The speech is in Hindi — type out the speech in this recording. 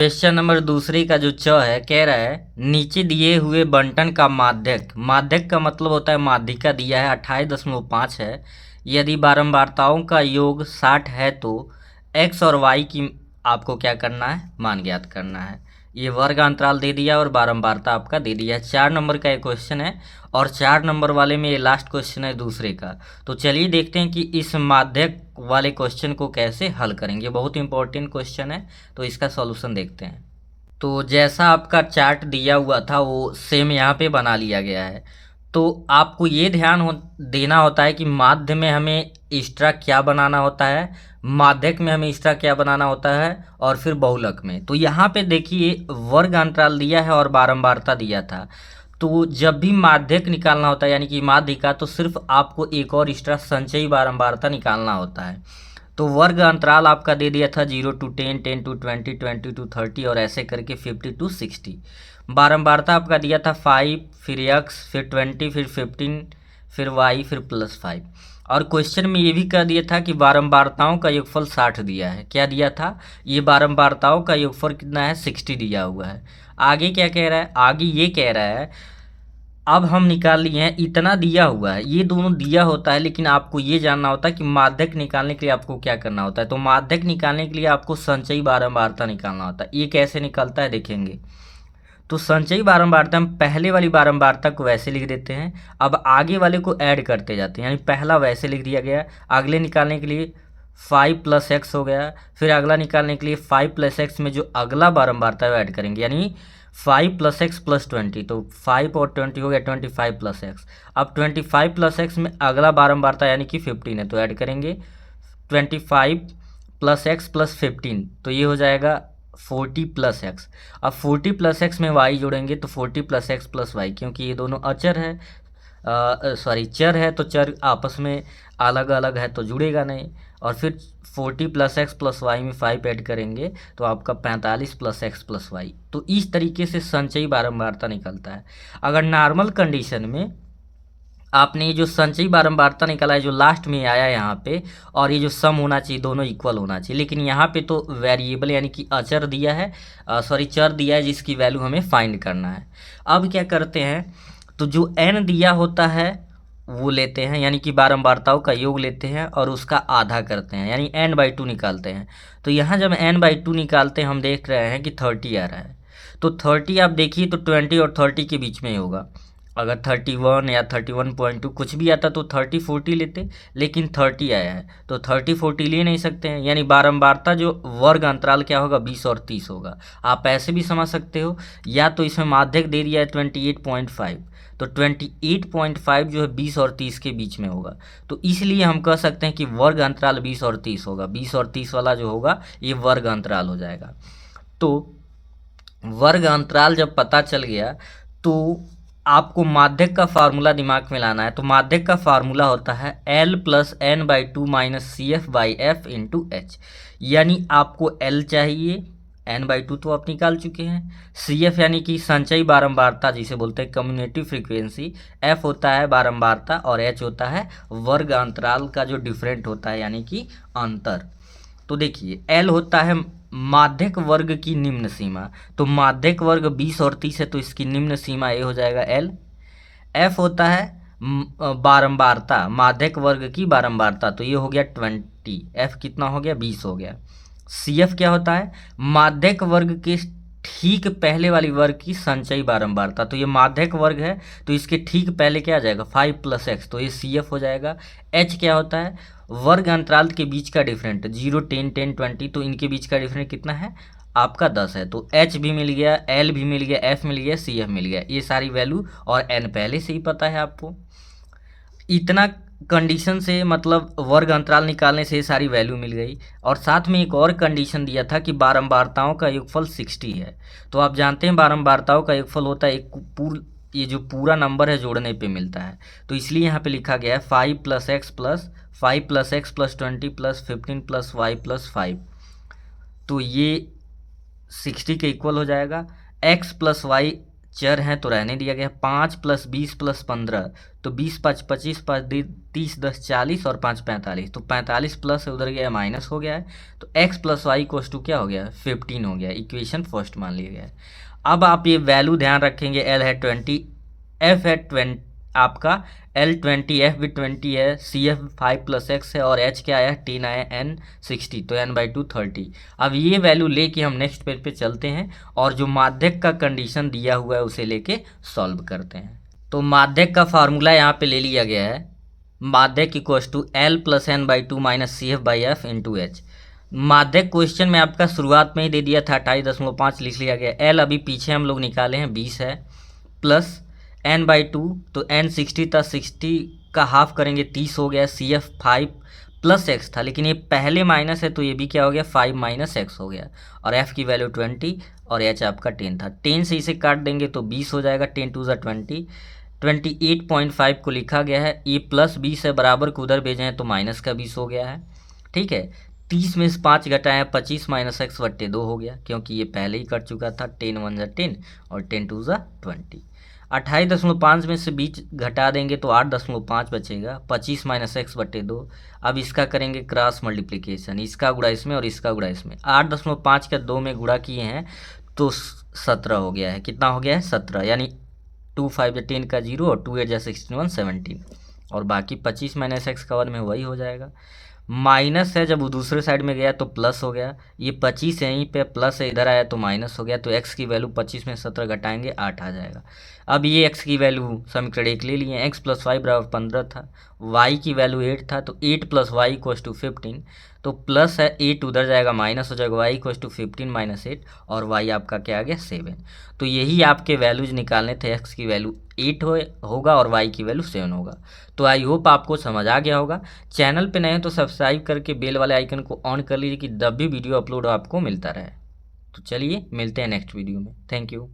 क्वेश्चन नंबर दूसरी का जो च है कह रहा है नीचे दिए हुए बंटन का माध्यक, माध्यक का मतलब होता है माध्यिका दिया है 28.5 है। यदि बारंबारताओं का योग 60 है तो x और y की आपको क्या करना है, मान ज्ञात करना है। ये वर्ग अंतराल दे दिया और बारंबारता आपका दे दिया है। 4 नंबर का एक क्वेश्चन है और 4 नंबर वाले में ये लास्ट क्वेश्चन है दूसरे का। तो चलिए देखते हैं कि इस माध्यक वाले क्वेश्चन को कैसे हल करेंगे। बहुत इंपॉर्टेंट क्वेश्चन है, तो इसका सॉल्यूशन देखते हैं। तो जैसा आपका चार्ट दिया हुआ था वो सेम यहाँ पे बना लिया गया है। तो आपको ये देना होता है कि माध्य में हमें एक्स्ट्रा क्या बनाना होता है, माध्यक में हमें एक्स्ट्रा क्या बनाना होता है, और फिर बहुलक में। तो यहाँ पे देखिए वर्ग अंतराल दिया है और बारंबारता दिया था। तो जब भी माध्यक निकालना होता है यानी कि माध्यिका, तो सिर्फ आपको एक और एक्स्ट्रा संचयी बारंबारता निकालना होता है। तो वर्ग अंतराल आपका दे दिया था 0 to 10, 10 to 20, 20 to 30 और ऐसे करके 50 to 60। बारंबारता आपका दिया था 5, फिर x, फिर 20, फिर 15, फिर y, फिर +5। और क्वेश्चन में ये भी कह दिया था कि बारंबारताओं का योगफल 60 दिया है। क्या दिया था, ये बारंबारताओं का योगफल कितना है, 60 दिया हुआ है। आगे क्या कह रहा है, आगे ये कह रहा है अब हम निकाल लिए हैं, इतना दिया हुआ है, ये दोनों दिया होता है, लेकिन आपको ये जानना होता है कि माध्यक निकालने के लिए आपको क्या करना होता है। तो माध्यक निकालने के लिए आपको संचयी बारंबारता निकालना होता है। ये कैसे निकलता है देखेंगे। तो संचयी बारंबारता हम पहले वाली बारंबारता को वैसे लिख देते हैं, अब आगे वाले को ऐड करते जाते हैं। यानी पहला वैसे लिख दिया गया, अगले निकालने के लिए 5 + x हो गया, फिर अगला निकालने के लिए 5 + x में जो अगला बारंबारता है वो ऐड करेंगे, यानी 5 + x + 20। तो 5 और 20 हो गया 25 + x। अब 25 + x में अगला बारंबारता यानी कि 15 है, तो ऐड करेंगे 25 + x + 15, तो ये हो जाएगा 40 + x। अब 40 + x में y जोड़ेंगे तो 40 + x + y, क्योंकि ये दोनों अचर है, चर है, तो चर आपस में अलग अलग है तो जुड़ेगा नहीं। और फिर 40 + x + y में 5 ऐड करेंगे तो आपका 45 + x + y। तो इस तरीके से संचयी बारंबारता निकलता है। अगर नॉर्मल कंडीशन में आपने ये जो संचयी बारंबारता निकाला है जो लास्ट में आया है यहाँ पे, और ये जो सम होना चाहिए दोनों इक्वल होना चाहिए, लेकिन यहाँ पे तो वेरिएबल यानी कि अचर दिया है, चर दिया है जिसकी वैल्यू हमें फाइंड करना है। अब क्या करते हैं, तो जो n दिया होता है वो लेते हैं, यानी कि बारंबारताओं का योग लेते हैं और उसका आधा करते हैं, यानी n/2 निकालते हैं। तो यहाँ जब n/2 निकालते हैं हम देख रहे हैं कि 30 आ रहा है। तो 30 आप देखिए तो 20 और 30 के बीच में ही होगा। अगर 31 या 31.2 कुछ भी आता तो 30-40 लेते, लेकिन 30 आया है तो 30-40 ले नहीं सकते हैं। यानी बारंबारता जो वर्ग अंतराल क्या होगा, 20 और 30 होगा। आप ऐसे भी समझ सकते हो, या तो इसमें माध्यक दे दिया है 28.5, तो 28.5 जो है 20 और 30 के बीच में होगा। तो इसलिए हम कह सकते हैं कि वर्ग अंतराल 20 और 30 होगा। 20 और 30 वाला जो होगा ये वर्ग अंतराल हो जाएगा। तो वर्ग अंतराल जब पता चल गया तो आपको माध्यक का फार्मूला दिमाग में लाना है। तो माध्यक का फार्मूला होता है L + n/2 - CF/F × h। यानी आपको L चाहिए, n/2 तो आप निकाल चुके हैं, CF यानी कि संचयी बारंबारता जिसे बोलते हैं कम्युटेटिव फ्रीक्वेंसी, F होता है बारंबारता और h होता है वर्ग अंतराल का जो डिफरेंट होता है यानी कि अंतर। तो देखिए L होता है माध्यक वर्ग की निम्न सीमा, तो माध्यक वर्ग 20 और 30 है तो इसकी निम्न सीमा ये हो जाएगा L। F होता है बारंबारता, माध्यक वर्ग की बारंबारता, तो ये हो गया 20, F कितना हो गया, 20 हो गया। CF क्या होता है, माध्यक वर्ग के ठीक पहले वाली वर्ग की संचयी बारंबारता, तो ये माध्यक वर्ग है तो इसके ठीक पहले क्या आ जाएगा 5 + x, तो ये CF हो जाएगा। H क्या होता है, वर्ग अंतराल के बीच का डिफरेंट, 0, 10, 10, 20, तो इनके बीच का डिफरेंट कितना है आपका 10 है। तो H भी मिल गया, L भी मिल गया, F मिल गया, CF मिल गया, ये सारी वैल्यू, और N पहले से ही पता है आपको। इतना कंडीशन से मतलब वर्ग अंतराल निकालने से ये सारी वैल्यू मिल गई। और साथ में एक और कंडीशन दिया था कि बारंबारताओं का योगफल 60 है। तो आप जानते हैं बारंबारताओं का योगफल होता है एक ये जो पूरा नंबर है जोड़ने पे मिलता है, तो इसलिए यहाँ पे लिखा गया है 5 + x + 5 + x + 20 + 15 + y + 5, तो ये 60 के इक्वल हो जाएगा। x + y चर हैं तो रहने दिया गया। 5 + 20 + 15 तो 20 × 5 = 25, 5 × 30 = 10 = 40 और 5 × 45 तो 45 प्लस है, उधर गया माइनस हो गया है। तो x + y = क्या हो गया? 15 हो गया। इक्वेशन फर्स्ट मान लिया गया है। अब आप ये वैल्यू ध्यान रखेंगे, L है 20, F है 20 आपका, L 20, F भी 20 है, CF 5 + x है और H क्या आया? 10 आया, N 60 तो n/2 30। अब ये वैल्यू लेके हम नेक्स्ट पेज पे चलते हैं और जो माध्यक का कंडीशन दिया हुआ है उसे लेके सॉल्व करते हैं। तो माध्यक का फार्मूला यहाँ पे ले लिया गया है, माध्यक = L + n/2 - CF/F × H। माध्यक क्वेश्चन में आपका शुरुआत में ही दे दिया था, 28.5 लिख लिया गया। L अभी पीछे हम लोग निकाले हैं 20 है, प्लस n/2 तो n 60 था, 60 का हाफ करेंगे 30 हो गया। CF 5 + x था, लेकिन ये पहले माइनस है तो ये भी क्या हो गया? 5 - x हो गया। और f की वैल्यू 20 और h आपका 10 था। 10 से इसे काट देंगे तो 20 हो जाएगा। 10 × 2 = 20, 28.5 को लिखा गया है। ये प्लस 20 है, बराबर को उधर भेजे हैं तो माइनस का 20 हो गया है। ठीक है, 30 में से 5 घटाएं 25 - x/2 हो गया, क्योंकि ये पहले ही कट चुका था। 10 × 1 = 10 और 10 × 2 = 20। 28.5 में से 20 घटा देंगे तो 8.5 बचेगा। 25 - x/2। अब इसका करेंगे क्रॉस मल्टीप्लिकेशन, इसका गुणा इसमें और इसका गुणा इसमें। 8.5 का 2 में गुणा किए हैं तो 17 हो गया है। कितना हो गया है? 17, यानी 2 × 5 = 10 का 0 और 2 × 8 = 16, 17 और बाकी 25 - x का 1 में वही हो जाएगा। माइनस है, जब वो दूसरे साइड में गया तो प्लस हो गया। ये 25 है, यहीं पे प्लस है, इधर आया तो माइनस हो गया। तो x की वैल्यू 25 में 17 घटाएंगे 8 आ जाएगा। अब ये x की वैल्यू समीकरण 1 ले लिए। x + y = 15 था, y की वैल्यू 8 था तो 8 + y = 15। तो प्लस है, 8 उधर जाएगा माइनस हो जाएगा। y = 15 - 8 और y आपका क्या आ गया? 7। तो यही आपके वैल्यूज निकालने थे। x की वैल्यू 8 होगा और y की वैल्यू 7 होगा। तो आई होप आपको समझ आ गया होगा। चैनल पे नए हैं तो सब्सक्राइब करके बेल वाले आइकन को ऑन कर लीजिए कि जब भी वीडियो अपलोड हो आपको मिलता रहे। तो चलिए मिलते हैं नेक्स्ट वीडियो में। Thank you.